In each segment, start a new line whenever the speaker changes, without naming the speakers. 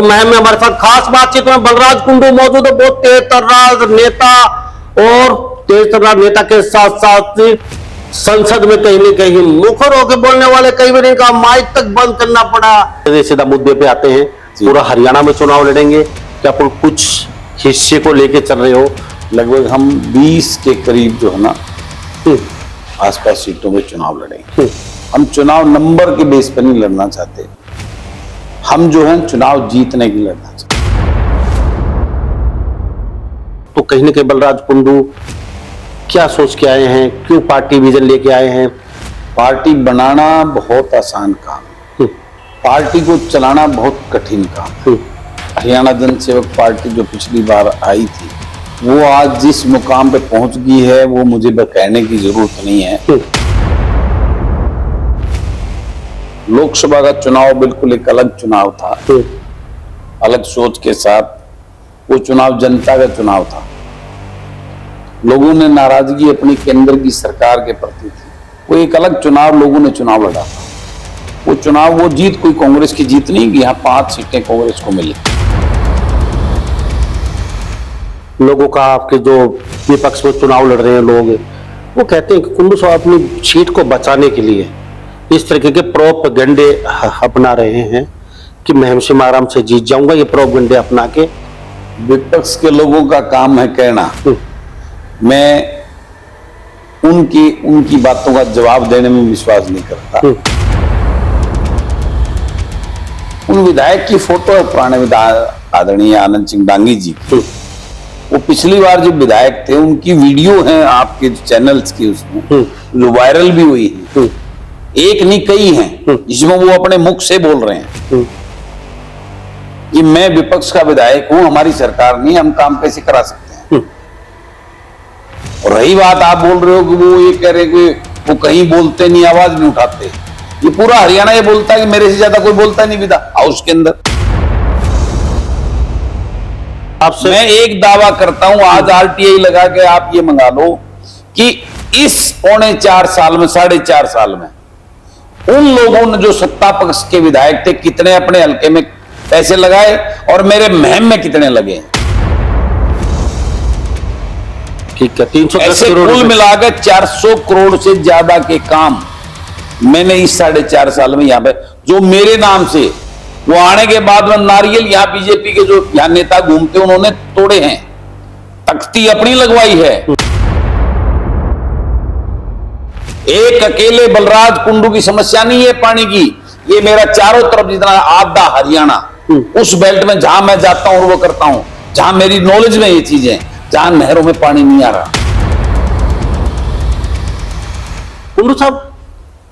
मैं हमारे साथ खास बातचीत में बलराज कुंडू मौजूद है। बहुत तेज तर्रार नेता और तेज तर्रार नेता के साथ साथ संसद में कहीं न कहीं मुखर होकर बोलने वाले, कई बार इनका माइक तक बंद करना पड़ा। सीधा मुद्दे पे आते हैं। पूरा हरियाणा में चुनाव लड़ेंगे, क्या आप कुछ हिस्से को लेके चल रहे हो?
लगभग हम 20 के करीब जो है ना आसपास सीटों में चुनाव लड़ेंगे। हम चुनाव नंबर के बेस पर नहीं लड़ना चाहते, हम जो है चुनाव जीतने की लड़ना चाहते।
तो कहीं न कहीं बलराज कुंडू क्या सोच के आए हैं, क्यों पार्टी विजन लेके आए हैं?
पार्टी बनाना बहुत आसान काम, पार्टी को चलाना बहुत कठिन काम। हरियाणा जनसेवक पार्टी जो पिछली बार आई थी, वो आज जिस मुकाम पे पहुंच गई है वो मुझे कहने की जरूरत नहीं है। लोकसभा का चुनाव बिल्कुल एक अलग चुनाव था, अलग सोच के साथ। वो चुनाव जनता का चुनाव था। लोगों ने नाराजगी अपनी केंद्र की सरकार के प्रति थी। वो एक अलग चुनाव, लोगों ने चुनाव लड़ा था। वो चुनाव, वो जीत कोई कांग्रेस की जीत नहीं कि यहाँ 5 सीटें कांग्रेस को मिली।
लोगों का, आपके जो विपक्ष में चुनाव लड़ रहे हैं लोग, वो कहते हैं कि कुंडू साहब अपनी सीट को बचाने के लिए इस तरीके के प्रोपगंडे अपना रहे हैं कि मैं हमसे आराम से जीत जाऊंगा। ये प्रोपगंडे अपना के
विपक्ष के लोगों का काम है कहना। मैं उनकी बातों का जवाब देने में विश्वास नहीं करता। उन विधायक की फोटो है, पुराने विधायक आदरणीय आनंद सिंह डांगी जी की। वो पिछली बार जो विधायक थे उनकी वीडियो है आपके चैनल्स की, उसमें जो वायरल भी हुई है। एक नहीं कई हैं जिसमें वो अपने मुख से बोल रहे हैं कि मैं विपक्ष का विधायक हूं, हमारी सरकार नहीं, हम काम कैसे करा सकते हैं। और रही बात आप बोल रहे हो कि वो ये कह रहे कि वो कहीं बोलते नहीं, आवाज नहीं उठाते। ये पूरा हरियाणा ये बोलता है कि मेरे से ज्यादा कोई बोलता नहीं विधा हाउस के अंदर। आपसे मैं एक दावा करता हूं, आज आरटीआई लगा के आप ये मंगा लो कि इस 4.25 साल में, 4.5 साल में उन लोगों ने जो सत्ता पक्ष के विधायक थे कितने अपने हल्के में पैसे लगाए और मेरे मुहिम में कितने लगे।
ठीक है, 310
करोड़ कुल मिलाकर 400 करोड़ से ज्यादा के काम मैंने इस 4.5 साल में यहाँ पे, जो मेरे नाम से, वो आने के बाद में नारियल यहाँ बीजेपी के जो यहाँ नेता घूमते उन्होंने तोड़े हैं, तख्ती अपनी लगवाई है। एक अकेले बलराज कुंडू की समस्या नहीं है पानी की, ये मेरा चारों तरफ जितना आधा हरियाणा, उस बेल्ट में जहां मैं जाता हूं और वो करता हूं, जहां मेरी नॉलेज में ये चीजें, जहां नहरों में पानी नहीं आ रहा।
कुंडू साहब,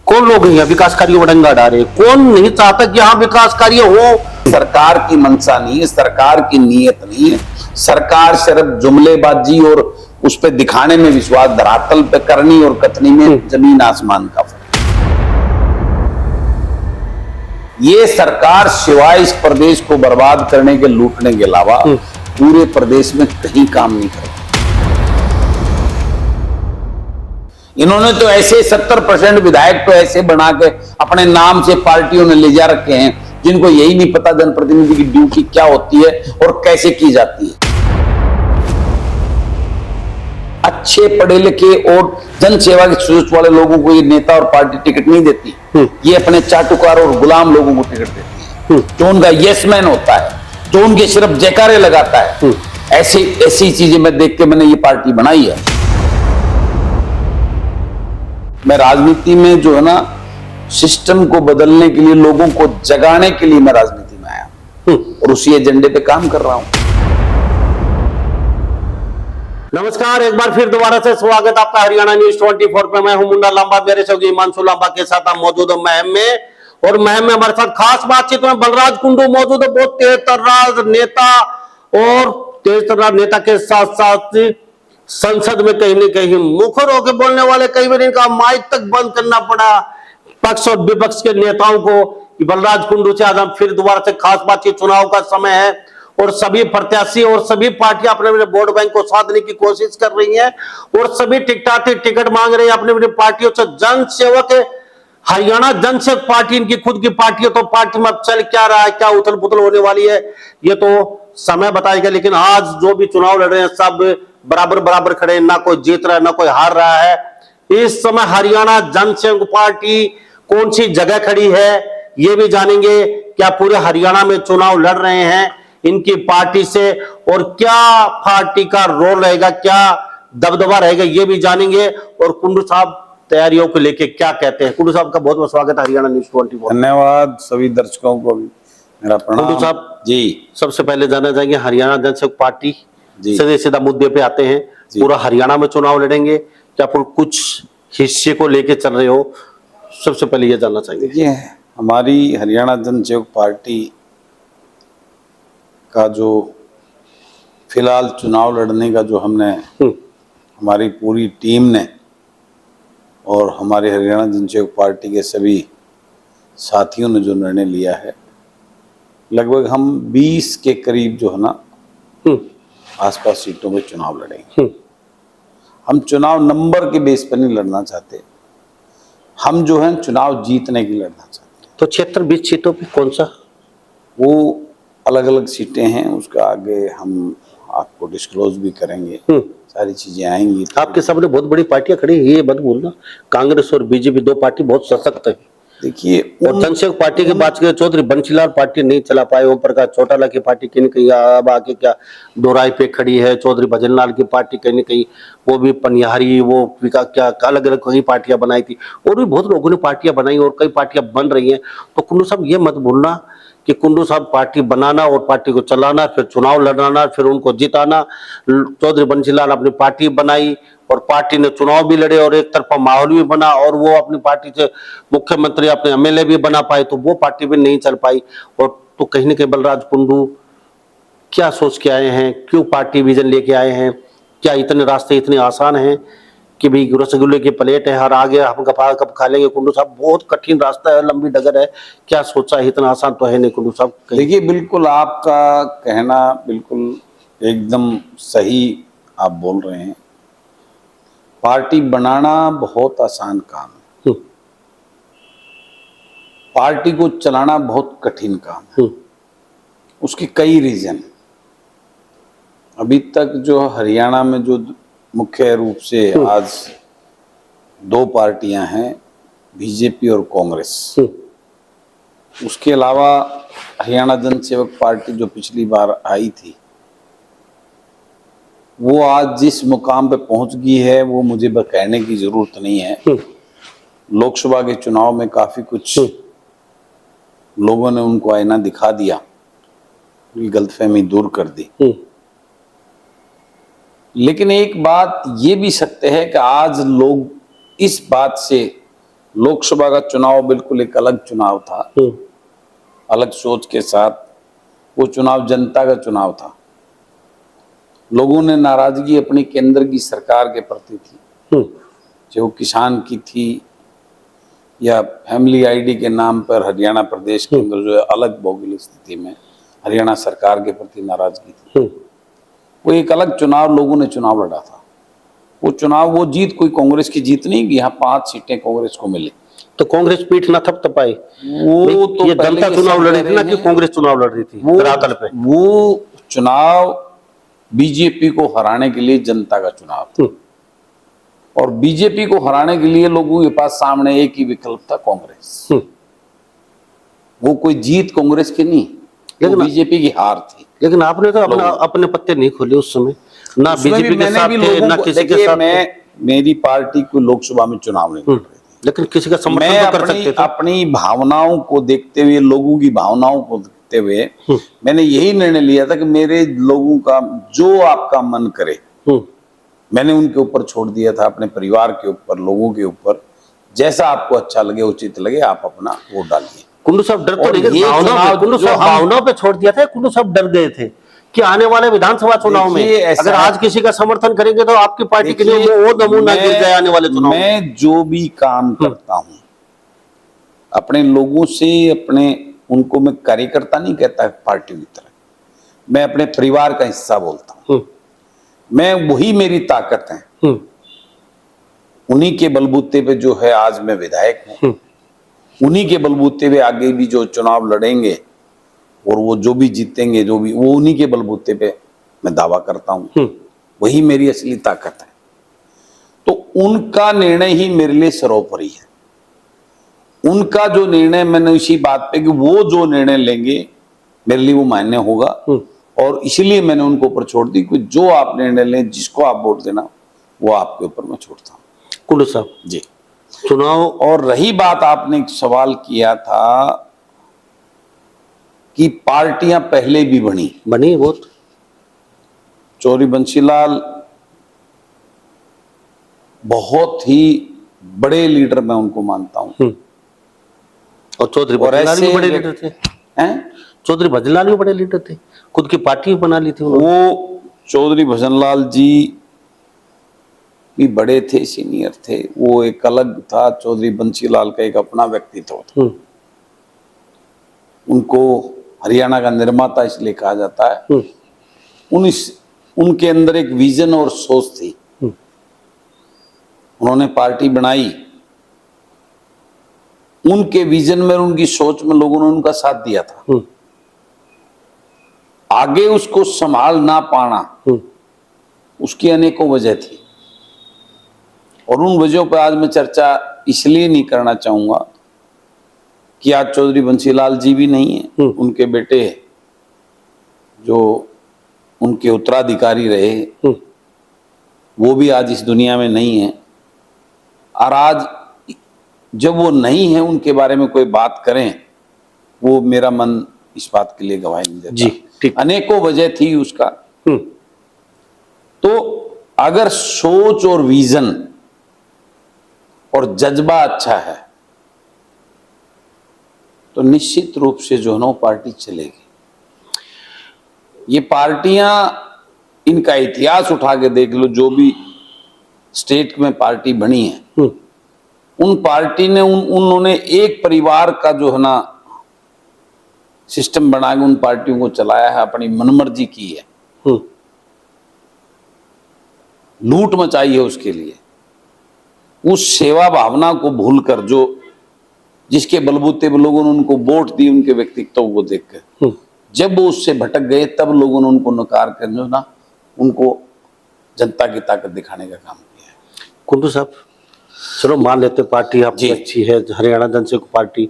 कौन लोग हैं विकास कार्यों में डंगा डाले? कौन नहीं चाहता कि यहाँ विकास कार्य हो?
सरकार की मंशा नहीं है, सरकार की नीयत नहीं है। सरकार सिर्फ जुमलेबाजी और उस पे दिखाने में विश्वास, धरातल पे करनी और कथनी में जमीन आसमान का फर्क। ये सरकार सिवाय इस प्रदेश को बर्बाद करने के, लूटने के अलावा पूरे प्रदेश में कहीं काम नहीं करता। इन्होंने तो ऐसे 70% विधायक तो ऐसे बना के अपने नाम से पार्टियों ने ले जा रखे हैं जिनको यही नहीं पता जनप्रतिनिधि की ड्यूटी क्या होती है और कैसे की जाती है। अच्छे पढ़े लिखे और जनसेवा की सोच वाले लोगों को ये नेता और पार्टी टिकट नहीं देती। ये अपने चाटुकार और गुलाम लोगों को टिकट देती है, जो उनका यस-मैन होता है, जो उनके सिर्फ जयकारे लगाता है। ऐसी चीजें मैं देख के मैंने ये पार्टी बनाई है। मैं राजनीति में जो है ना, सिस्टम को बदलने के लिए, लोगों को जगाने के लिए मैं राजनीति में आया और उसी एजेंडे पे काम कर रहा हूं।
नमस्कार, एक बार फिर दोबारा से स्वागत आपका हरियाणा न्यूज 24 पे। मैं हूं मुंडा लांबा, मेरे सहयोगी हिमांशु लांबा के साथ हम मौजूद है महम में। और महम में हमारे साथ खास बातचीत में बलराज कुंडू मौजूद है। बहुत तेज तर्रार नेता और तेज तर्रार नेता के साथ साथ संसद में कहीं न कहीं मुखर होकर बोलने वाले, कई बार इनका माइक तक बंद करना पड़ा पक्ष और विपक्ष के नेताओं को। बलराज कुंडू से आज हम फिर दोबारा से खास बातचीत, चुनाव का समय है और सभी प्रत्याशी और सभी पार्टियां अपने अपने वोट बैंक को साधने की कोशिश कर रही हैं और सभी टिकट मांग रहे हैं अपनी अपनी पार्टियों से। जन सेवक हरियाणा जनसंघ पार्टी इनकी खुद की पार्टी है, तो पार्टी में अब चल क्या रहा है, क्या उथल पुथल होने वाली है, ये तो समय बताएगा। लेकिन आज जो भी चुनाव लड़ रहे हैं सब बराबर बराबर खड़े हैं, ना कोई जीत रहा है ना कोई हार रहा है। इस समय हरियाणा जनसंघ पार्टी कौन सी जगह खड़ी है ये भी जानेंगे। क्या पूरे हरियाणा में चुनाव लड़ रहे हैं इनकी पार्टी से, और क्या पार्टी का रोल रहेगा, क्या दबदबा रहेगा, ये भी जानेंगे। और कुंडू साहब तैयारियों को लेके क्या कहते हैं। कुंडू साहब का बहुत बहुत स्वागत है हरियाणा न्यूज 24।
धन्यवाद सभी दर्शकों को भी मेरा
कुंडू
प्रणाम
साहब
जी।
सबसे पहले जाना चाहेंगे हरियाणा जनसंघ पार्टी
जी।
सीधे सीधा मुद्दे पे आते हैं। पूरा हरियाणा में चुनाव लड़ेंगे, क्या आप कुछ हिस्से को लेके चल रहे हो, सबसे पहले ये जानना चाहेंगे।
देखिए, हमारी हरियाणा जनसंघ पार्टी का जो फिलहाल चुनाव लड़ने का जो हमने हमारी पूरी टीम ने और हमारे हरियाणा जनसंघ पार्टी के सभी साथियों ने जो निर्णय लिया है, लगभग हम 20 के करीब जो है ना आसपास सीटों में चुनाव लड़ेंगे। हम चुनाव नंबर के बेस पर नहीं लड़ना चाहते, हम जो है चुनाव जीतने की लड़ना चाहते हैं।
तो 76-20 सीटों पे कौन सा,
वो अलग अलग सीटें हैं, उसका आगे हम आपको डिस्क्लोज भी करेंगे, सारी चीजें आएंगी।
आपके सामने बहुत बड़ी पार्टियां खड़ी है, ये मत भूलना, कांग्रेस और बीजेपी दो पार्टी बहुत सशक्त है।
देखिए,
और जनसंघ पार्टी की बात करें, चौधरी बंशीलाल पार्टी नहीं चला पाए, ओम प्रकाश चौटाला की पार्टी कहीं न कहीं अब आके क्या दोराई पे खड़ी है, चौधरी भजनलाल की पार्टी कहीं न कहीं वो भी पनिहारी, वो विकास क्या अलग अलग कई पार्टियां बनाई थी, और भी बहुत लोगों ने पार्टियां बनाई और कई पार्टियां बन रही हैं। तो कुंडू साहब ये मत भूलना कि कुंडू साहब पार्टी बनाना और पार्टी को चलाना, फिर चुनाव लड़ाना, फिर उनको जिताना। चौधरी बंशीलाल अपनी पार्टी बनाई और पार्टी ने चुनाव भी लड़े और एक तरफा माहौल भी बना, और वो अपनी पार्टी से मुख्यमंत्री अपने एमएलए भी बना पाए, तो वो पार्टी भी नहीं चल पाई। और तो कहीं न कहीं बलराज कुंडू क्या सोच के आए हैं, क्यों पार्टी विजन लेके आए हैं, क्या इतने रास्ते इतने आसान हैं कि भाई रसगुल्ले की प्लेट है, हर आगे हम कब खा लेंगे। कुंडू साहब बहुत कठिन रास्ता है, लंबी डगर है, क्या सोचा है, इतना आसान तो है नहीं कुंडू साहब।
देखिए, बिल्कुल आपका कहना बिल्कुल एकदम सही आप बोल रहे हैं। पार्टी बनाना बहुत आसान काम है, पार्टी को चलाना बहुत कठिन काम है। उसके कई रीजन, अभी तक जो हरियाणा में जो मुख्य रूप से आज दो पार्टियां हैं, बीजेपी और कांग्रेस, उसके अलावा हरियाणा जनसेवक पार्टी जो पिछली बार आई थी, वो आज जिस मुकाम पे पहुंच गई है वो मुझे कहने की जरूरत नहीं है। लोकसभा के चुनाव में काफी कुछ लोगों ने उनको आईना दिखा दिया, गलतफहमी दूर कर दी। लेकिन एक बात ये भी सत्य है कि आज लोग इस बात से, लोकसभा का चुनाव बिल्कुल एक अलग चुनाव था, अलग सोच के साथ वो चुनाव जनता का चुनाव था। लोगों ने नाराजगी अपनी केंद्र की सरकार के प्रति थी, जो किसान की थी या फैमिली आईडी के नाम पर हरियाणा प्रदेश के अंदर जो है अलग भौगोलिक स्थिति में हरियाणा सरकार के प्रति नाराजगी थी। वो एक अलग चुनाव लोगों ने चुनाव लड़ा था। वो चुनाव, वो जीत कोई कांग्रेस की जीत नहीं, यहाँ 5 सीटें कांग्रेस को मिली,
तो कांग्रेस पीठ न थप तपाई।
वो तो
ये जनता चुनाव लड़ी थी ना कि कांग्रेस चुनाव लड़ रही थी धरातल पे।
वो चुनाव बीजेपी को हराने के लिए जनता का चुनाव था, और बीजेपी को हराने के लिए लोगों के पास सामने एक ही विकल्प था, कांग्रेस। वो कोई जीत कांग्रेस की नहीं, लेकिन बीजेपी की हार थी।
लेकिन आपने तो अपने पत्ते नहीं खोले उस समय, ना बीजेपी के साथ थे, ना किसी के साथ।
मेरी पार्टी को लोकसभा में चुनाव नहीं लड़ रही थी,
लेकिन किसी का समर्थन
मैं
तो कर सकते थे।
अपनी भावनाओं को देखते हुए, लोगों की भावनाओं को देखते हुए मैंने यही निर्णय लिया था कि मेरे लोगों का जो आपका मन करे, मैंने उनके ऊपर छोड़ दिया था, अपने परिवार के ऊपर, लोगों के ऊपर, जैसा आपको अच्छा लगे, उचित लगे, आप अपना वोट डालिए।
कुंडू साहब डर तो नहीं, भावनाओं पे छोड़ दिया था। कुंडू साहब डर गए थे कि आने वाले विधानसभा चुनाव में अगर आज किसी का समर्थन करेंगे तो आपकी पार्टी के लिए वो नमूना गिर जाए आने वाले चुनाव में।
मैं जो भी काम करता हूं अपने लोगों से, अपने उनको मैं कार्यकर्ता नहीं कहता पार्टी की तरह, मैं अपने परिवार का हिस्सा बोलता हूं। मैं वही मेरी ताकत है, उन्हीं के बलबूते पे जो है आज मैं विधायक हूं, उन्हीं के बलबूते पे आगे भी जो चुनाव लड़ेंगे और वो जो भी जीतेंगे, जो भी, वो उन्हीं के बलबूते पे मैं दावा करता हूं। वही मेरी असली ताकत है। तो उनका निर्णय ही मेरे लिए सर्वोपरि है। उनका जो निर्णय, मैंने इसी बात पे कि वो जो निर्णय लेंगे मेरे लिए वो मान्य होगा, और इसलिए मैंने उनको ऊपर छोड़ दी कि जो आप निर्णय लें, जिसको आप वोट देना, वो आपके ऊपर मैं छोड़ता हूँ।
कुंडू साहब
जी।
चुनाव,
और रही बात, आपने एक सवाल किया था कि पार्टियां पहले भी बनी
बहुत
चौधरी बंसीलाल बहुत ही बड़े लीडर मैं उनको मानता हूं।
और चौधरी
और
भजनलाल भी
ऐसे
बड़े लीडर थे।
हैं,
चौधरी भजनलाल भी बड़े लीडर थे, खुद की पार्टी भी बना ली थी उन्होंने।
वो चौधरी भजनलाल जी भी बड़े थे, सीनियर थे। वो एक अलग था, चौधरी बंसीलाल का एक अपना व्यक्तित्व था। उनको हरियाणा का निर्माता इसलिए कहा जाता है। उनके अंदर एक विजन और सोच थी। उन्होंने पार्टी बनाई, उनके विजन में, उनकी सोच में लोगों ने उनका साथ दिया था। आगे उसको संभाल ना पाना, उसकी अनेकों वजह थी, और उन वजहों पर आज मैं चर्चा इसलिए नहीं करना चाहूंगा कि आज चौधरी बंसीलाल जी भी नहीं है, उनके बेटे जो उनके उत्तराधिकारी रहे वो भी आज इस दुनिया में नहीं है। और आज जब वो नहीं है, उनके बारे में कोई बात करें, वो मेरा मन इस बात के लिए गवाही नहीं देता।
जी, ठीक।
अनेकों वजह थी उसका। तो अगर सोच और विजन और जज्बा अच्छा है तो निश्चित रूप से जो है ना पार्टी चलेगी। ये पार्टियां, इनका इतिहास उठा के देख लो, जो भी स्टेट में पार्टी बनी है, उन पार्टी ने उन्होंने एक परिवार का जो है ना सिस्टम बना के उन पार्टियों को चलाया है, अपनी मनमर्जी की है, लूट मचाई है उसके लिए। उस सेवा भावना को भूलकर, जो जिसके बलबूते पे लोगों ने उनको वोट दी, उनके व्यक्तित्व को देखकर, जब वो उससे भटक गए, तब लोगों ने उनको नकार कर जो ना उनको जनता की ताकत दिखाने का काम किया है।
कुंडू साहब, चलो मान लेते पार्टी आपकी अच्छी है, हरियाणा जनसंघ पार्टी।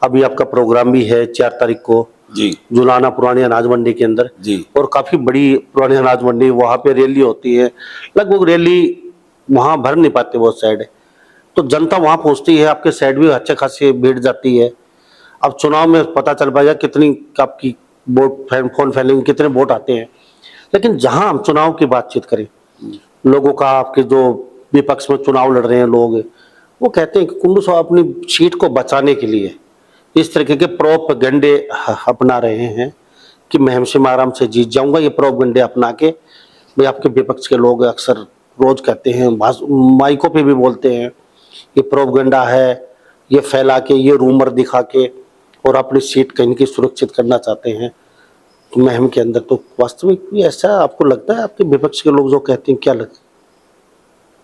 अभी आपका प्रोग्राम भी है 4 तारीख को
जी,
जुलाना पुरानी अनाज मंडी के अंदर
जी,
और काफी बड़ी पुरानी अनाज मंडी, वहां पे रैली होती है। लगभग रैली वहां भर नहीं पाते वो साइड, तो जनता वहां पहुंचती है, आपके साइड भी अच्छे खासी भीड़ जाती है। अब चुनाव में पता चल पाएगा कितनी आपकी वोट, फोन फैलिंग, कितने वोट आते हैं। लेकिन जहां हम चुनाव की बातचीत करें, लोगों का, आपके जो विपक्ष में चुनाव लड़ रहे हैं लोग, वो कहते हैं कि कुंडू साहब अपनी सीट को बचाने के लिए इस तरीके के प्रोपगंडे अपना रहे हैं कि मैं हमसे आराम से जीत जाऊंगा। ये प्रोपगंडे अपना के भाई आपके विपक्ष के लोग अक्सर रोज कहते हैं, माइकों पे भी बोलते हैं, ये प्रोपगंडा है, ये फैला के, ये रूमर दिखा के और अपनी सीट कहीं की सुरक्षित करना चाहते हैं मुहिम के अंदर। तो वास्तविक भी ऐसा आपको लगता है? आपके विपक्ष के लोग जो कहते हैं, क्या लगता है?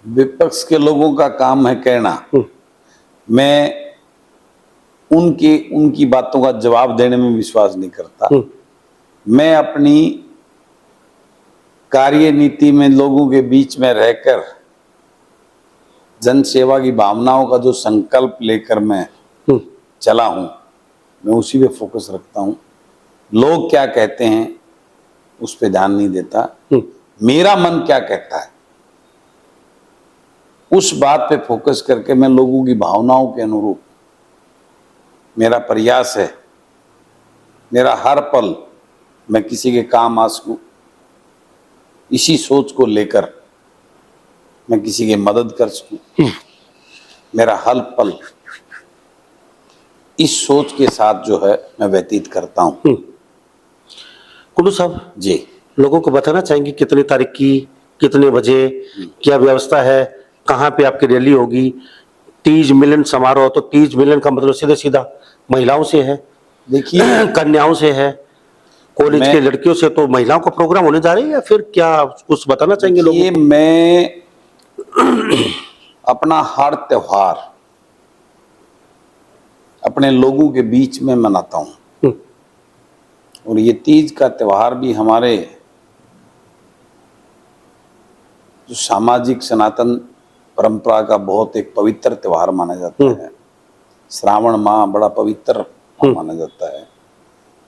विपक्ष के लोगों का काम है कहना, मैं उनकी बातों का जवाब देने में विश्वास नहीं करता। मैं अपनी कार्यनीति में लोगों के बीच में रहकर जन सेवा की भावनाओं का जो संकल्प लेकर मैं चला हूं, मैं उसी पे फोकस रखता हूं। लोग क्या कहते हैं उस पे ध्यान नहीं देता। मेरा मन क्या कहता है उस बात पे फोकस करके मैं लोगों की भावनाओं के अनुरूप मेरा प्रयास है। मेरा हर पल मैं किसी के काम आ सकूं, इसी सोच को लेकर मैं किसी की मदद कर सकूं। मेरा हर पल इस सोच के साथ जो है मैं व्यतीत करता हूं।
कुंडू साहब
जी,
लोगों को बताना चाहेंगे कितनी तारीख की, कितने बजे, क्या व्यवस्था है, कहाँ पे आपकी रैली होगी? तीज मिलन समारोह, तो तीज मिलन का मतलब सीधा सीधा महिलाओं से है,
देखिए
कन्याओं से है, कॉलेज के लड़कियों से, तो महिलाओं का प्रोग्राम होने जा रही है या फिर क्या कुछ बताना चाहेंगे लोगों
ये
को?
मैं अपना हर त्योहार अपने लोगों के बीच में मनाता हूँ। और ये तीज का त्योहार भी हमारे जो सामाजिक सनातन परंपरा का बहुत एक पवित्र त्योहार माना जाता है। श्रावण माह बड़ा पवित्र माह माना जाता है।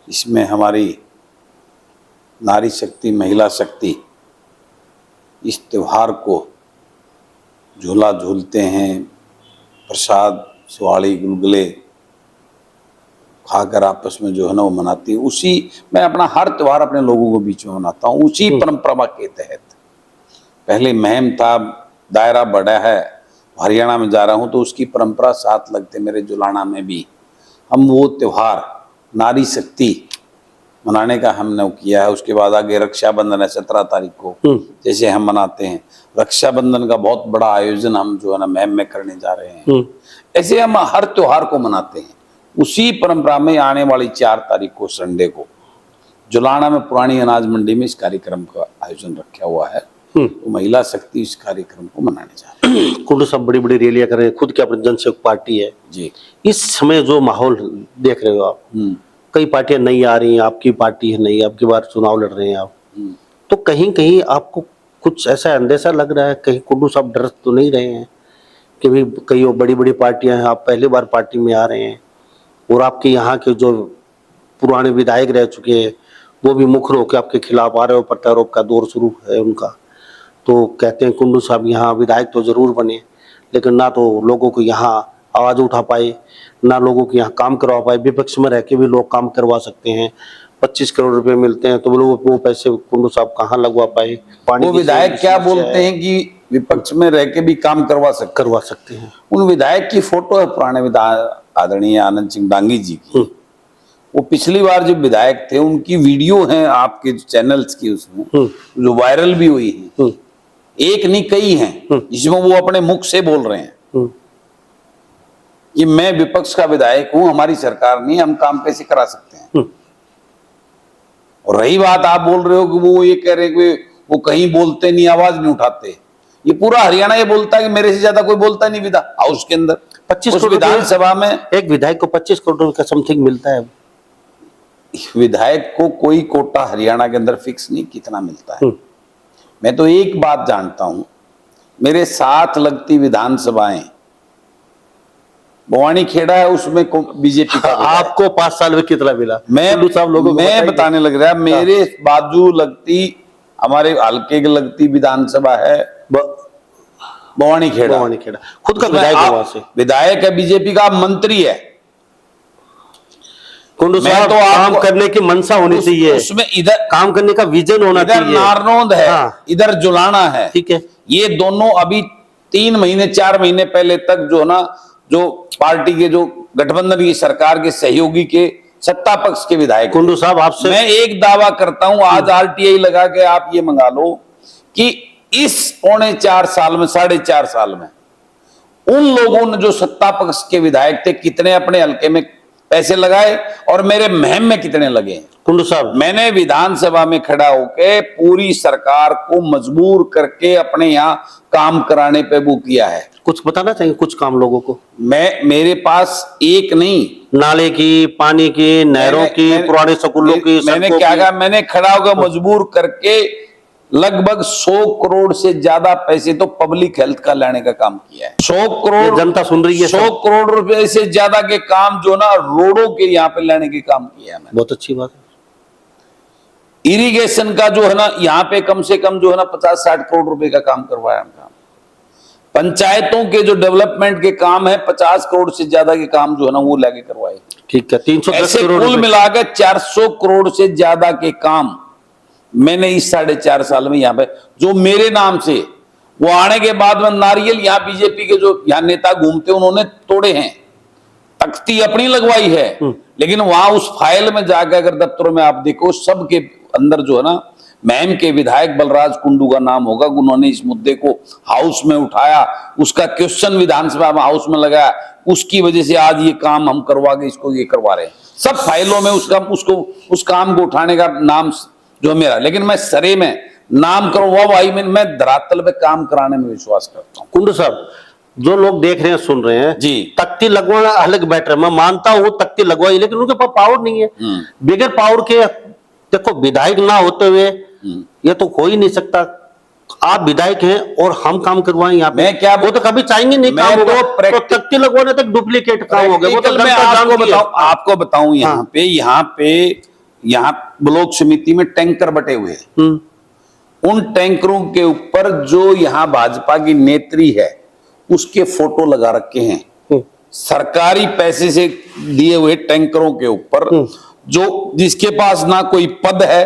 इसमें हमारी नारी शक्ति, महिला शक्ति इस त्योहार को झूला झूलते हैं, प्रसाद, सुहाड़ी, गुलगुले खाकर आपस में जो है ना वो मनाती है। उसी मैं अपना हर त्योहार अपने लोगों के बीच में मनाता हूँ, उसी परंपरा के तहत। पहले महम था, दायरा बड़ा है, हरियाणा में जा रहा हूँ तो उसकी परंपरा साथ लगते मेरे जुलाना में भी हम वो त्योहार नारी शक्ति मनाने का हमने किया है। उसके बाद आगे रक्षाबंधन है 17 तारीख को, जैसे हम मनाते हैं। रक्षाबंधन का बहुत बड़ा आयोजन हम जो है ना महम में करने जा रहे हैं। ऐसे हम हर त्योहार को मनाते हैं। उसी परंपरा में आने वाली 4 तारीख को संडे को जुलाना में पुरानी अनाज मंडी में इस कार्यक्रम का आयोजन रखा हुआ है। तो महिला शक्ति इस कार्यक्रम को मनाने जा रही है।
कुंडू साहब बड़ी बड़ी रैलियां कर रहे हैं, खुद की अपनी जनसंघ पार्टी है
जी।
इस समय जो माहौल देख रहे हो आप, कई पार्टियां नहीं आ रही हैं, आपकी पार्टी है नहीं, आपकी बार चुनाव लड़ रहे हैं आप, तो कहीं कहीं आपको कुछ ऐसा अंदेशा लग रहा है, कहीं कुंडू साहब डर तो नहीं रहे हैं कि भी कई बड़ी बड़ी पार्टियां हैं, आप पहली बार पार्टी में आ रहे हैं और आपके यहाँ के जो पुराने विधायक रह चुके हैं वो भी मुख्य होकर आपके खिलाफ आ रहे हो, प्रत्यारोप का दौर शुरू है उनका। तो कहते हैं कुंडू साहब यहाँ विधायक तो जरूर बने, लेकिन ना तो लोगों को यहाँ आवाज उठा पाए, ना लोगों को यहाँ काम करवा पाए। विपक्ष में रह के भी लोग काम करवा सकते हैं, 25 करोड़ रुपए मिलते हैं, तो वो पैसे कुंडू साहब कहाँ लगवा पाए। पानी
वो विधायक क्या बोलते हैं कि विपक्ष में रह के भी काम करवा सकते हैं। उन विधायक की फोटो है पुराने विधायक आदरणीय आनंद सिंह डांगी जी की। वो पिछली बार जब विधायक थे उनकी वीडियो है आपके चैनल्स की, उसमें जो वायरल भी हुई है। एक नहीं कई हैं जिसमें वो अपने मुख से बोल रहे हैं कि मैं विपक्ष का विधायक हूं, हमारी सरकार नहीं, हम काम कैसे करा सकते हैं। और रही बात आप बोल रहे हो कि वो ये कह रहे हैं कि वो कहीं बोलते नहीं, आवाज नहीं उठाते। ये पूरा हरियाणा ये बोलता है कि मेरे से ज्यादा कोई बोलता नहीं विधान हाउस के अंदर।
25 करोड़
विधानसभा में एक
विधायक को 25 करोड़ का समथिंग मिलता है।
विधायक को कोई कोटा हरियाणा के अंदर फिक्स नहीं कितना मिलता है। मैं तो एक बात जानता हूं, मेरे साथ लगती विधानसभाएं भवानी खेड़ा है, उसमें बीजेपी का
आपको 5 साल में कितना मिला?
मैं बताने लग रहा, मेरे बाजू लगती हमारे हल्के की लगती विधानसभा है भवानी खेड़ा।
खुद का विधायक है, वहां से
विधायक है बीजेपी का, मंत्री है।
कुंडू साहब तो काम करने की मनसा होनी चाहिए, उसमें इधर काम करने का विजन होना चाहिए।
इधर नारनौंद है, इधर जुलाना है,
ठीक है।
ये दोनों अभी 3 महीने 4 महीने पहले तक जो ना जो पार्टी के जो गठबंधन की सरकार के सहयोगी के सत्ता पक्ष के विधायक।
कुंडू साहब आपसे
मैं एक दावा करता हूं, आज आरटीआई लगा के आप ये मंगा लो कि इस 4.25 साल में 4.5 साल में उन लोगों ने जो सत्ता पक्ष के विधायक थे कितने अपने हल्के में पैसे लगाए और मेरे महम में कितने लगे।
कुंडू साहब
मैंने विधानसभा में खड़ा होकर पूरी सरकार को मजबूर करके अपने यहाँ काम कराने पे वो किया है।
कुछ बताना चाहिए कुछ काम लोगों को।
मेरे पास एक नहीं,
नाले की, पानी की, नहरों की, पुराने स्कूलों की,
मैंने क्या कहा, मैंने खड़ा होकर मजबूर करके लगभग 100 करोड़ से ज्यादा पैसे तो पब्लिक हेल्थ का लाने का काम किया है। 100 करोड़
जनता सुन रही है।
100 करोड़ रुपए से ज्यादा के काम जो ना रोडों के यहाँ पे लाने के काम किया है।
बहुत अच्छी बात है।
इरिगेशन का जो है ना यहाँ पे कम से कम जो है ना 50-60 करोड़ रुपए का काम करवाया हमने। पंचायतों के जो डेवलपमेंट के काम है 50 करोड़ से ज्यादा के काम जो है ना वो लाके करवाए।
ठीक है, 310 करोड़
कुल मिलाकर 400 करोड़ से ज्यादा के काम मैंने इस 4.5 साल में यहाँ पे जो मेरे नाम से वो आने के बाद में नारियल यहाँ बीजेपी के जो यहाँ नेता घूमते उन्होंने तोड़े हैं, तख्ती अपनी लगवाई है, लेकिन वहां उस फाइल में जाकर अगर दफ्तरों में आप देखो सबके अंदर जो है ना महम के विधायक बलराज कुंडू का नाम होगा। उन्होंने इस मुद्दे को हाउस में उठाया, उसका क्वेश्चन विधानसभा में हाउस में लगाया, उसकी वजह से आज ये काम हम करवा के इसको ये करवा रहे हैं। सब फाइलों में उस काम को उठाने का नाम जो मेरा, लेकिन मैं सरे में नाम करवा भाई मैं धरातल पे काम कराने में विश्वास करता हूँ।
कुंडू साहब जो लोग देख रहे हैं सुन रहे हैं
जी।
तख्ती लगवाना अलग बैटर, मैं मानता हूँ तख्ती लगवाई, लेकिन उनके पास पावर नहीं है। बगैर पावर के देखो विधायक ना होते हुए ये तो हो ही नहीं सकता। आप विधायक हैं और हम काम करवाएं यहाँ पे,
मैं क्या
वो तो कभी चाहेंगे नहीं
मैं
काम
तो
होगा, तो तख्ती लगवाने तक डुप्लीकेट काम हो गया। वो तो
प्रैक्टिकल में
जनता जानती है।
आपको बताऊं यहाँ ब्लॉक समिति में टैंकर बटे हुए हैं। उन टैंकरों के ऊपर जो यहाँ भाजपा की नेत्री है उसके फोटो लगा रखे हैं, सरकारी पैसे से दिए हुए टैंकरों के ऊपर, जो जिसके पास ना कोई पद है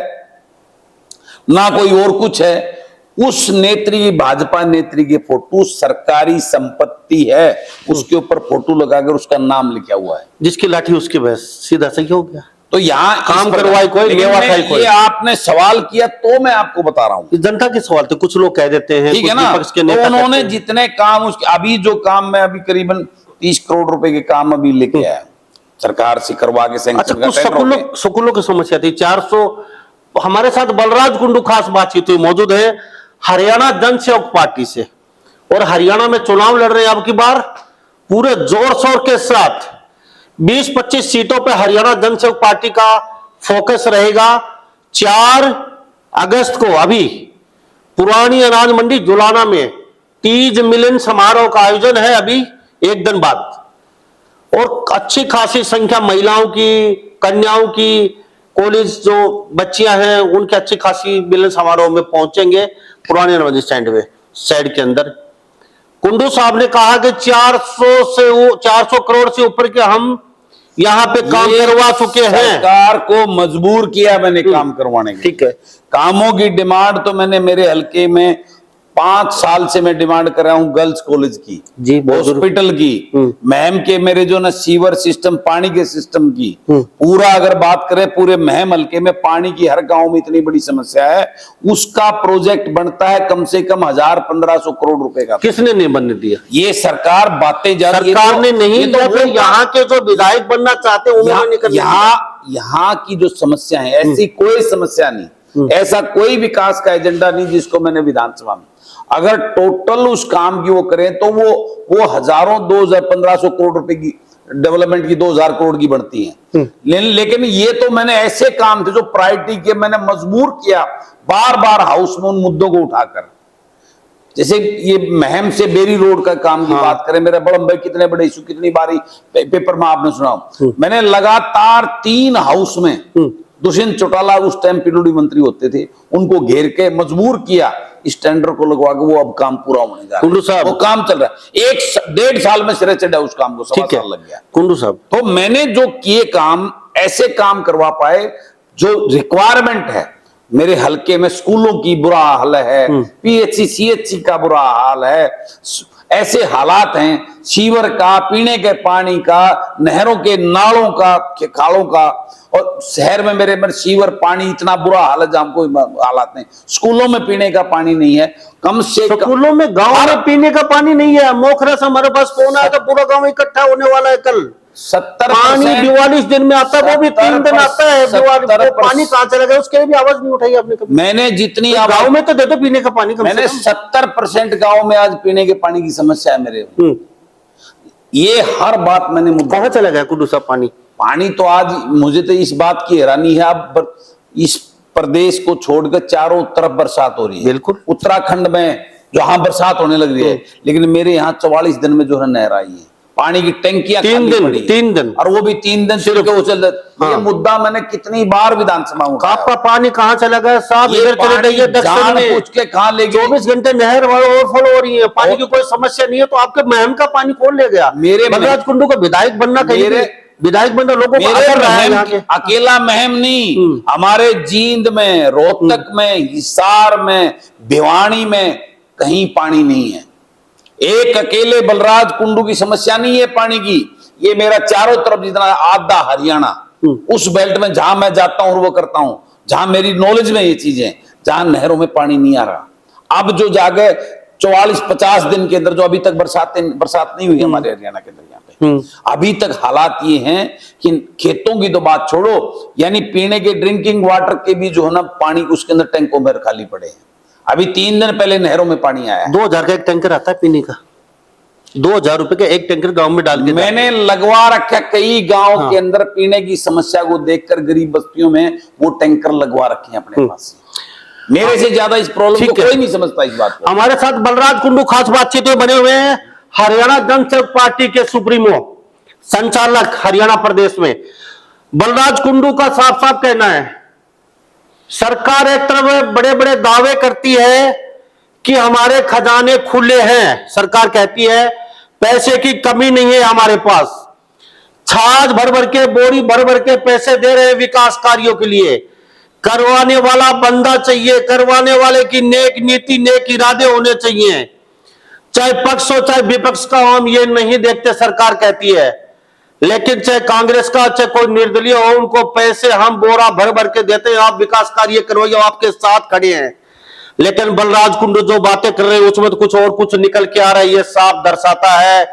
ना कोई और कुछ है, उस नेत्री, भाजपा नेत्री के फोटो, सरकारी संपत्ति है उसके ऊपर फोटो लगाकर उसका नाम लिखा हुआ है।
जिसकी लाठी उसकी भैंस, सीधा सही हो गया।
तो यहाँ
काम करवाए कोई, लेवा खाए कोई।
ये आपने सवाल किया तो मैं आपको बता रहा हूँ,
जनता के सवाल थे, कुछ लोग कह देते हैं,
ठीक है
कुछ
ना।
विपक्ष के
तो
नेता
उन्होंने
कहते हैं।
जितने काम उसके अभी जो काम मैं अभी करीबन 30 करोड़ रुपए के काम अभी लेके आया सरकार से करवा के
अच्छा,
सैंक्शन का
कुछ
टेंडर हो गया।
स्कूलों की समस्या थी 400। हमारे साथ बलराज कुंडू खास बातचीत हुई, मौजूद है हरियाणा जन सेवक पार्टी से, और हरियाणा में चुनाव लड़ रहे हैं अब की बार पूरे जोर शोर के साथ। 20-25 सीटों पे हरियाणा जन सेवक पार्टी का फोकस रहेगा। 4 अगस्त को अभी पुरानी अनाज मंडी जुलाना में तीज मिलन समारोह का आयोजन है, अभी एक दिन बाद, और अच्छी खासी संख्या महिलाओं की, कन्याओं की, कॉलेज जो बच्चियां हैं उनके अच्छी खासी मिलन समारोह में पहुंचेंगे पुराने अनाज स्टैंड में साइड के अंदर। कुंडू साहब ने कहा कि 400 करोड़ से ऊपर के हम यहाँ पे काम करवा चुके हैं।
सरकार को मजबूर किया मैंने काम करवाने के।
ठीक है,
कामों की डिमांड तो मैंने मेरे हलके में 5 साल से मैं डिमांड कर रहा हूं, गर्ल्स कॉलेज की
जी,
हॉस्पिटल की, महम के मेरे जो ना सीवर सिस्टम, पानी के सिस्टम की, पूरा अगर बात करें पूरे महम हलके में पानी की हर गांव में इतनी बड़ी समस्या है, उसका प्रोजेक्ट बनता है कम से कम 1000-1500 करोड़ रुपए का।
किसने नहीं बनने दिया?
ये सरकार बातें जा रही है,
सरकार ने नहीं,
ये तो
या फिर
वो
यहाँ के जो विधायक बनना चाहते हैं उन्होंने नहीं करने दिया।
यहाँ की जो समस्या है ऐसी कोई समस्या नहीं, ऐसा कोई विकास का एजेंडा नहीं जिसको मैंने विधानसभा में, अगर टोटल उस काम की वो करें तो वो हजारों 2000-1500 करोड़ रुपए की डेवलपमेंट की 2000 करोड़ की बढ़ती है। लेकिन ये तो मैंने ऐसे काम थे जो प्रायोरिटी के, मैंने मजबूर किया बार बार हाउस में उन मुद्दों को उठाकर। जैसे ये महम से बेरी रोड का काम की बात करें, मेरा बड़म भाई कितने बड़े इशू, कितनी बारी पेपर में आपने सुना, मैंने लगातार 3 हाउस में, दुष्यंत चौटाला उस टाइम पीडब्ल्यूडी मंत्री होते थे, उनको घेर के मजबूर किया इस टेंडर को लगवा के, वो अब काम पूरा होने जा रहा है, वो काम चल रहा है। 1-1.5 साल में सिरे चढ़ा उस काम को, 1.25 साल लग गया।
कुंडू साहब,
तो मैंने जो किए काम, ऐसे काम करवा पाए जो रिक्वायरमेंट है। मेरे हलके में स्कूलों की बुरा हाल है, पीएचसी सीएचसी का बुरा हाल है, ऐसे हालात हैं, सीवर का, पीने के पानी का, नहरों के नालों का, खालों का, और शहर में मेरे सीवर पानी इतना बुरा हाल है जहां कोई हालात नहीं। स्कूलों में पीने का पानी नहीं है, कम से कम
स्कूलों में, गांव में पीने का पानी नहीं है। मोखरा से हमारे पास फोन आया था, पूरा गांव इकट्ठा होने वाला है कल।
70
पानी 44 दिन में आता है, वो भी 3 दिन आता है। पानी कहाँ चला गया उसके लिए भी आवाज नहीं उठाई आपने कभी?
मैंने जितनी
गांव में तो दे दो पीने का पानी,
मैंने 70% गांव में आज पीने के पानी की समस्या है मेरे। ये हर बात मैंने मुद्दा,
कहाँ चला गया कुंडू साहब पानी?
पानी तो आज मुझे तो इस बात की हैरानी है, अब इस प्रदेश को छोड़कर चारों तरफ बरसात हो रही है।
बिल्कुल,
उत्तराखंड में जहां बरसात होने लग रही है, लेकिन मेरे यहाँ 44 दिन में जो है नहर आई है, पानी की टंकियां
3 दिन,
और वो भी 3 दिन सिर्फ ये मुद्दा मैंने कितनी बार विधानसभा में,
आपका पानी कहाँ चला गया साहब? इधर चले जाइए दक्षिण में,
पूछ के कहाँ ले गए?
24 घंटे नहर ओवरफ्लो हो रही है, पानी की कोई समस्या नहीं है, तो आपके महम का पानी कौन ले गया?
मेरे
बलराज कुंडू का विधायक बनना, कहीं विधायक बनना लोगों को आदर रहा है यहाँ के।
अकेला महम नहीं, हमारे जींद में, रोहतक में, हिसार में, भिवानी में कहीं पानी नहीं है। एक अकेले बलराज कुंडू की समस्या नहीं है पानी की, ये मेरा चारों तरफ जितना आधा हरियाणा, उस बेल्ट में जहां मैं जाता हूं और वो करता हूं, जहां मेरी नॉलेज में ये चीजें, जहां नहरों में पानी नहीं आ रहा। अब जो जागे 44-50 दिन के अंदर जो अभी तक बरसात नहीं हुई हमारे हरियाणा के अंदर, यहाँ पे अभी तक हालात ये हैं कि खेतों की तो बात छोड़ो, यानी पीने के ड्रिंकिंग वाटर के भी जो है ना पानी उसके अंदर टैंकों में खाली पड़े हैं। अभी 3 दिन पहले नहरों में पानी आया।
2000 का एक टैंकर आता है पीने का, 2,000 रुपए के एक टैंकर गांव में डाल के
मैंने लगवा रखा कई गांव
हाँ।
के अंदर पीने की समस्या को देखकर गरीब बस्तियों में वो टैंकर लगवा रखे हैं अपने पास। मेरे से ज्यादा इस प्रॉब्लम को
ठीक है।
कोई नहीं समझता इस बात को।
हमारे साथ बलराज कुंडू खास बातचीत में बने हुए हैं, हरियाणा जनसंघ पार्टी के सुप्रीमो संचालक हरियाणा प्रदेश में। बलराज कुंडू का साफ साफ कहना है, सरकार एक तरफ बड़े बड़े दावे करती है कि हमारे खजाने खुले हैं, सरकार कहती है पैसे की कमी नहीं है हमारे पास, छाछ भर भर के बोरी भर भर के पैसे दे रहे हैं विकास कार्यों के लिए, करवाने वाला बंदा चाहिए, करवाने वाले की नेक नीति नेक इरादे होने चाहिए, चाहे पक्ष हो चाहे विपक्ष का, हम ये नहीं देखते सरकार कहती है। लेकिन चाहे कांग्रेस का चाहे कोई निर्दलीय हो, उनको पैसे हम बोरा भर भर के देते हैं, आप विकास कार्य करवाइए, आपके साथ खड़े हैं। लेकिन बलराज कुंडू जो बातें कर रहे हैं उसमें तो कुछ और कुछ निकल के आ रहा है। ये साफ दर्शाता है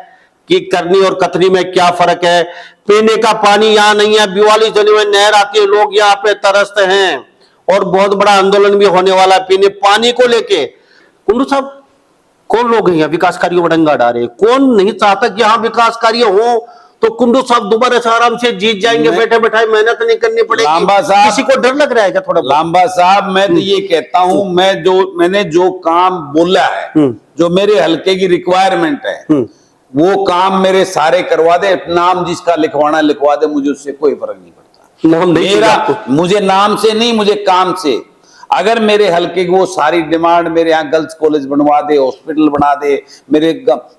कि करनी और कथनी में क्या फर्क है। पीने का पानी यहाँ नहीं है, 42 में नहर आती है, लोग यहाँ पे तरसते हैं और बहुत बड़ा आंदोलन भी होने वाला है पीने पानी को लेके। कुंडू साहब, कौन लोग हैं यहाँ विकास कार्यों में डंगा डाल रहे हैं? कौन नहीं चाहता कि यहाँ विकास कार्य हो? तो कुंडू साहब दोबारा से आराम से जीत जाएंगे, बैठे बैठाए मेहनत नहीं करनी पड़ेगी।
लांबा साहब,
किसी को डर लग रहा है क्या थोड़ा?
लांबा साहब, मैं तो ये कहता हूं, मैंने जो काम बोला है, जो मेरे हल्के की रिक्वायरमेंट है, वो काम मेरे सारे करवा दे। नाम जिसका लिखवाना लिखवा दे, मुझे उससे कोई फर्क नहीं पड़ता।
नाम नहीं
मेरा, मुझे नाम से नहीं, मुझे काम से। अगर मेरे हल्के की वो सारी डिमांड, मेरे यहाँ गर्ल्स कॉलेज बनवा दे, हॉस्पिटल बना दे, मेरे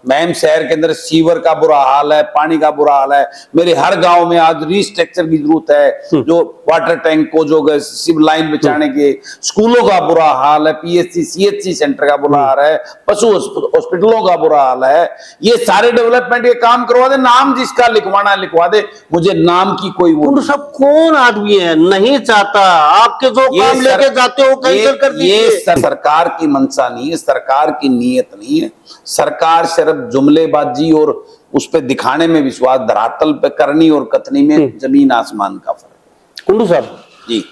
महम शहर के अंदर सीवर का बुरा हाल है, पानी का बुरा हाल है, मेरे हर गांव में आज रिस्ट्रक्चर की जरूरत है, जो वाटर टैंक को जो सिव लाइन बिछाने के, स्कूलों का बुरा हाल है, पीएचसी सीएचसी सेंटर का बुरा हाल है, पशु हॉस्पिटलों का बुरा हाल है, ये सारे डेवलपमेंट के काम करवा दे। नाम जिसका लिखवाना लिखवा दे, मुझे नाम की कोई वो
सब कौन आदमी है नहीं चाहता, आपके जो काम लेके जाते हो कैंसिल कर दीजिए।
ये सरकार की मंशा नहीं है, सरकार की नीयत नहीं है। सरकार सिर्फ जुमलेबाजी और उस पे दिखाने में विश्वास, धरातल पे करनी और कथनी में जमीन आसमान का फर्क है।
कुंडू साहब
जी,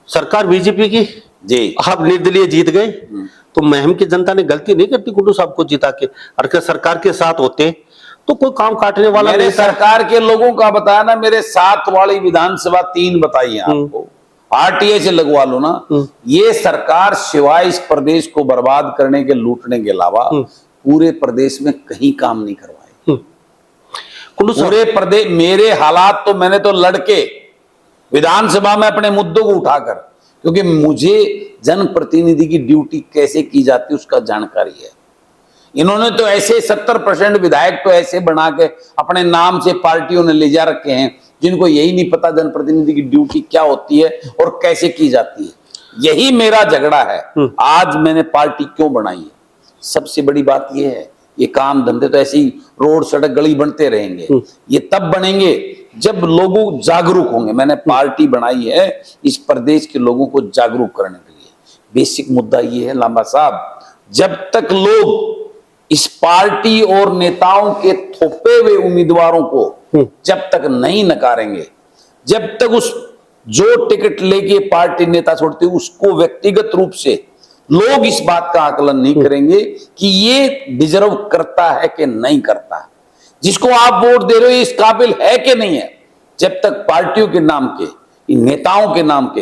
सरकार बीजेपी की
जी,
आप निर्दलीय जीत गए, तो महम की जनता ने गलती नहीं करती कुंडू साहब को जिता के? अगर सरकार के साथ होते तो कोई काम काटने वाला
मेरे
नहीं था।
सरकार के लोगों का बताया ना, मेरे 7 वाली विधानसभा 3 बताई है आपको, आरटीए से लगवा लो ना। ये सरकार सिवाय इस प्रदेश को बर्बाद करने के, लूटने के अलावा पूरे प्रदेश में कहीं काम नहीं करवाए। पूरे प्रदेश, मेरे हालात तो मैंने तो लड़के विधानसभा में अपने मुद्दों को उठाकर, क्योंकि मुझे जनप्रतिनिधि की ड्यूटी कैसे की जाती है उसका जानकारी है। इन्होंने तो ऐसे 70% विधायक तो ऐसे बना के अपने नाम से पार्टियों ने ले जा रखे हैं, जिनको यही नहीं पता जनप्रतिनिधि की ड्यूटी क्या होती है और कैसे की जाती है। यही मेरा झगड़ा है। आज मैंने पार्टी क्यों बनाई है, सबसे बड़ी बात यह है, ये काम धंधे तो ऐसे ही रोड सड़क गली बनते रहेंगे, ये तब बनेंगे जब लोग जागरूक होंगे। मैंने पार्टी बनाई है इस प्रदेश के लोगों को जागरूक करने के लिए। बेसिक मुद्दा ये है लांबा साहब, जब तक लोग इस पार्टी और नेताओं के थोपे हुए उम्मीदवारों को जब तक नहीं नकारेंगे, जब तक उस जो टिकट लेके पार्टी नेता छोड़ते उसको व्यक्तिगत रूप से लोग इस बात का आकलन नहीं करेंगे कि ये डिजर्व करता है कि नहीं करता, जिसको आप वोट दे रहे हो इस काबिल है कि नहीं है, जब तक पार्टियों के नाम के, इन नेताओं के नाम के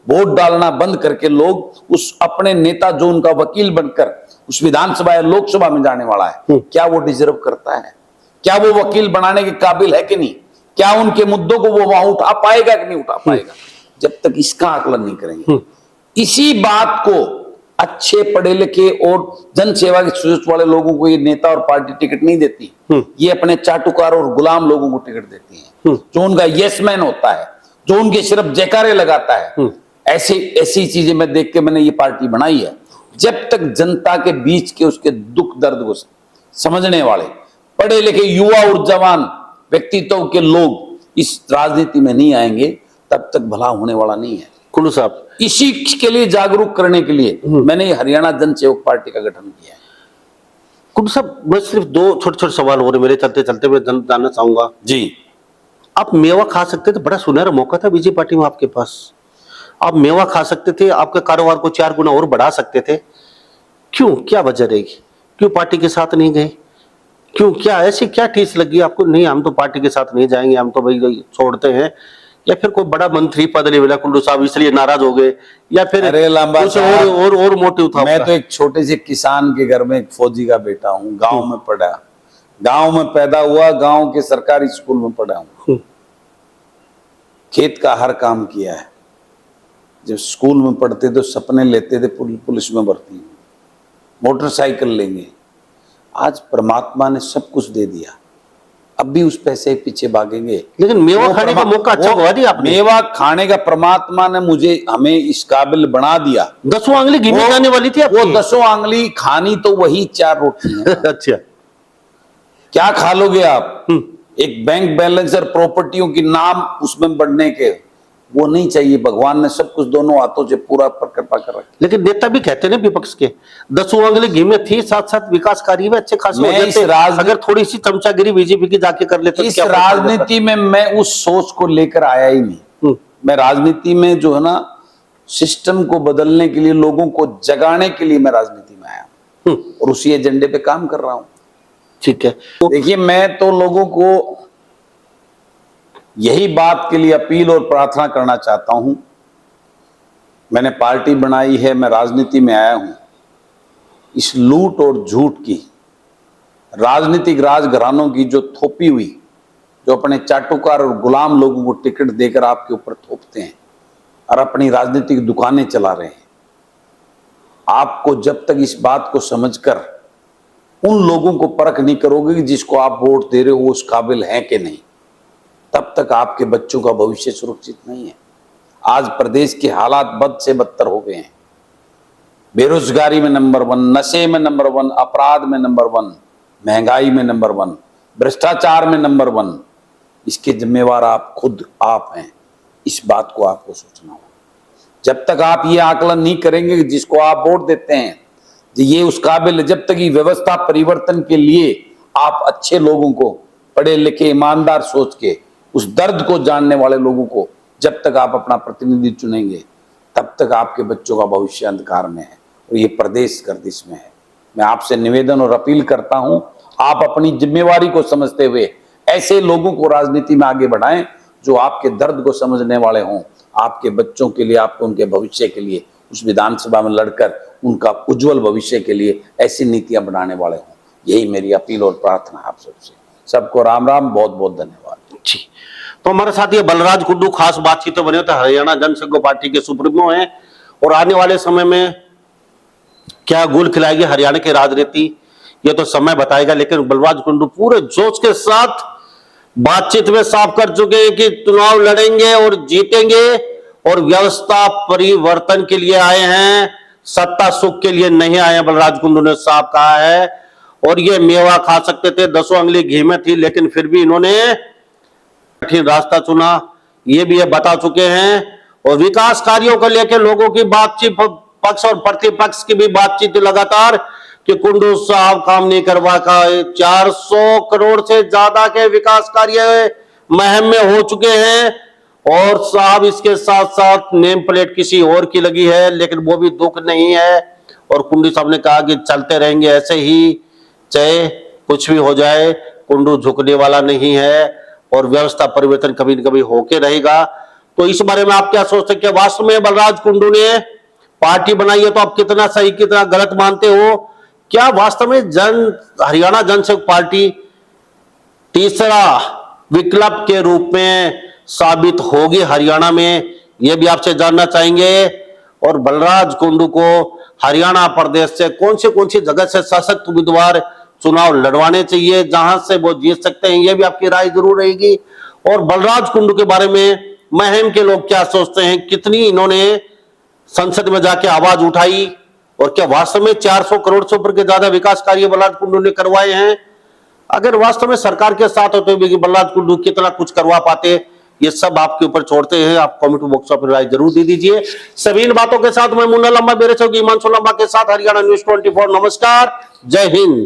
वोट डालना बंद करके लोग उस अपने नेता जो उनका वकील बनकर उस विधानसभा या लोकसभा में जाने वाला है, क्या वो डिजर्व करता है, क्या वो वकील बनाने के काबिल है कि नहीं, क्या उनके मुद्दों को वो वहां उठा पाएगा कि नहीं उठा पाएगा, जब तक इसका आकलन नहीं करेंगे, इसी बात को अच्छे पढ़े लिखे और जनसेवा की सोच वाले लोगों को ये नेता और पार्टी टिकट नहीं देती, ये अपने चाटुकार और गुलाम लोगों को टिकट देती है, जो उनका यस मैन होता है, जो उनके सिर्फ जयकारे लगाता है। ऐसी चीजें मैं देख के मैंने ये पार्टी बनाई है। जब तक जनता के बीच के उसके दुख दर्द को समझने वाले पढ़े लिखे युवा और जवान व्यक्तित्व के लोग इस राजनीति में नहीं आएंगे, तब तक भला होने वाला नहीं है।
कुंडू साहब,
इसी के लिए जागरूक करने के लिए मैंने हरियाणा जन सेवक पार्टी का गठन किया है।
कुंडू साहब, बस सिर्फ 2 छोटे-छोटे सवाल हो रहे मेरे, चलते चलते मैं जानना चाहूंगा
जी।
आप मेवा खा सकते थे, बड़ा सुनहरा मौका था बीजेपी पार्टी में आपके पास, आप मेवा खा सकते थे, आपके कारोबार को 4 गुना और बढ़ा सकते थे। क्यों, क्या वजह रहेगी, क्यों पार्टी के साथ नहीं गए? क्यों, क्या ऐसी क्या ठेस लगी आपको? नहीं हम तो पार्टी के साथ नहीं जाएंगे, हम तो भाई छोड़ते हैं, या फिर कोई बड़ा मंत्री पद नहीं मिला कुंडू साहब इसलिए नाराज हो गए, या फिर
अरे लांबा
कुछ
साहब,
और मोटिव था
मैं
आपका?
तो एक छोटे से किसान के घर में एक फौजी का बेटा हूँ, गांव में पढ़ा, गांव में पैदा हुआ, गांव के सरकारी स्कूल में पढ़ा हूँ, खेत का हर काम किया है। जब स्कूल में पढ़ते तो सपने लेते थे पुलिस में भर्ती हूँ, मोटरसाइकिल लेंगे। आज परमात्मा ने सब कुछ दे दिया, अब भी उस पैसे के पीछे भागेंगे।
लेकिन मेवा खाने का मौका अच्छा हुआ दिया आपने।
मेवा खाने का परमात्मा ने हमें इस काबिल बना दिया।
10 आंगली घी में जाने वाली थी
वो
आपकी।
10 आंगली खानी तो वही 4 रोटी है।
अच्छा,
क्या खा लोगे आप? एक बैंक बैलेंस और प्रॉपर्टियों की नाम उसमें बढ़ने के, वो नहीं चाहिए। भगवान ने सब कुछ दोनों हाथों से पूरा कृपा कर रखा।
लेकिन नेता भी कहते ना विपक्ष के 10 आंगली घी में थी, साथ साथ विकास कार्य भी अच्छे खासे हो
मैं इस
जाते। अगर थोड़ी सी चमचागिरी बीजेपी की जाके कर लेते
इस राजनीति में मैं उस सोच को लेकर आया ही नहीं। मैं राजनीति में जो है ना, सिस्टम को बदलने के लिए, लोगों को जगाने के लिए मैं राजनीति में आया और उसी एजेंडे पे काम कर रहा हूं।
ठीक है,
देखिए, मैं तो लोगों को यही बात के लिए अपील और प्रार्थना करना चाहता हूं। मैंने पार्टी बनाई है, मैं राजनीति में आया हूं। इस लूट और झूठ की, राजनीतिक राजघरानों की जो थोपी हुई, जो अपने चाटुकार और गुलाम लोगों को टिकट देकर आपके ऊपर थोपते हैं और अपनी राजनीतिक दुकानें चला रहे हैं, आपको जब तक इस बात को समझकर उन लोगों को परख नहीं करोगे कि जिसको आप वोट दे रहे हो वो उस काबिल हैं कि नहीं, तब तक आपके बच्चों का भविष्य सुरक्षित नहीं है। आज प्रदेश के हालात बद से बदतर हो गए हैं। बेरोजगारी में नंबर 1, नशे में नंबर 1, अपराध में नंबर 1, महंगाई में नंबर 1, भ्रष्टाचार में नंबर 1। इसके जिम्मेवार आप हैं। इस बात को आपको सोचना होगा। जब तक आप ये आकलन नहीं करेंगे कि जिसको आप वोट देते हैं ये उस काबिल, जब तक ये व्यवस्था परिवर्तन के लिए आप अच्छे लोगों को, पढ़े लिखे ईमानदार सोच के, उस दर्द को जानने वाले लोगों को जब तक आप अपना प्रतिनिधि चुनेंगे, तब तक आपके बच्चों का भविष्य अंधकार में है और ये प्रदेश गर्दिश में है। मैं आपसे निवेदन और अपील करता हूं, आप अपनी जिम्मेवारी को समझते हुए ऐसे लोगों को राजनीति में आगे बढ़ाएं जो आपके दर्द को समझने वाले हों, आपके बच्चों के लिए, आपके उनके भविष्य के लिए उस विधानसभा में लड़कर उनका उज्जवल भविष्य के लिए ऐसी नीतियां बनाने वाले हों। यही मेरी अपील और प्रार्थना आप सबसे। सबको राम राम, बहुत बहुत धन्यवाद
जी। तो हमारे साथ ये बलराज कुंडू खास बातचीत बने होते, हरियाणा जनसंघ पार्टी के सुप्रीमो हैं और आने वाले समय में क्या गुल खिलाएगी हरियाणा की राजनीति ये तो समय बताएगा। लेकिन बलराज कुंडू पूरे जोश के साथ बातचीत में साफ कर चुके हैं कि चुनाव लड़ेंगे और जीतेंगे और व्यवस्था परिवर्तन के लिए आए हैं, सत्ता सुख के लिए नहीं आए हैं। बलराज कुंडू ने साफ कहा है और ये मेवा खा सकते थे, 10 आंगली घी में थी, लेकिन फिर भी इन्होंने कठिन रास्ता चुना, ये भी ये बता चुके हैं। और विकास कार्यों को लेकर लोगों की बातचीत, पक्ष और प्रतिपक्ष की भी बातचीत लगातार कि कुंडू साहब काम नहीं करवा का, 400 करोड़ से ज्यादा के विकास कार्य महम में हो चुके हैं और साहब इसके साथ साथ नेम प्लेट किसी और की लगी है, लेकिन वो भी दुख नहीं है। और कुंडू साहब ने कहा कि चलते रहेंगे ऐसे ही, चाहे कुछ भी हो जाए, कुंडू झुकने वाला नहीं है और व्यवस्था परिवर्तन कभी न कभी होके रहेगा। तो इस बारे में आप क्या सोचते हैं कि वास्तव में बलराज कुंडू ने पार्टी बनाई है तो आप कितना सही कितना गलत मानते हो? क्या वास्तव में हरियाणा जनसंघ पार्टी तीसरा विकल्प के रूप में साबित होगी हरियाणा में? यह भी आपसे जानना चाहेंगे। और बलराज कुंडू को हरियाणा प्रदेश से कौन सी जगह से सशक्त उम्मीदवार चुनाव लड़वाने चाहिए जहां से वो जीत सकते हैं, यह भी आपकी राय जरूर रहेगी। और बलराज कुंडू के बारे में महम के लोग क्या सोचते हैं, कितनी इन्होंने संसद में जाके आवाज उठाई और क्या वास्तव में 400 करोड़ से ऊपर के ज्यादा विकास कार्य बलराज कुंडू ने करवाए हैं? अगर वास्तव में सरकार के साथ होते हुए बलराज कुंडू कितना कुछ करवा पाते, ये सब आपके ऊपर छोड़ते हैं। आप कमेंट बॉक्स में राय जरूर दे दीजिए। सभी इन बातों के साथ मैं मुन्ना लंबा मेरे हिमांशु लंबा के साथ हरियाणा न्यूज 24। नमस्कार, जय हिंद।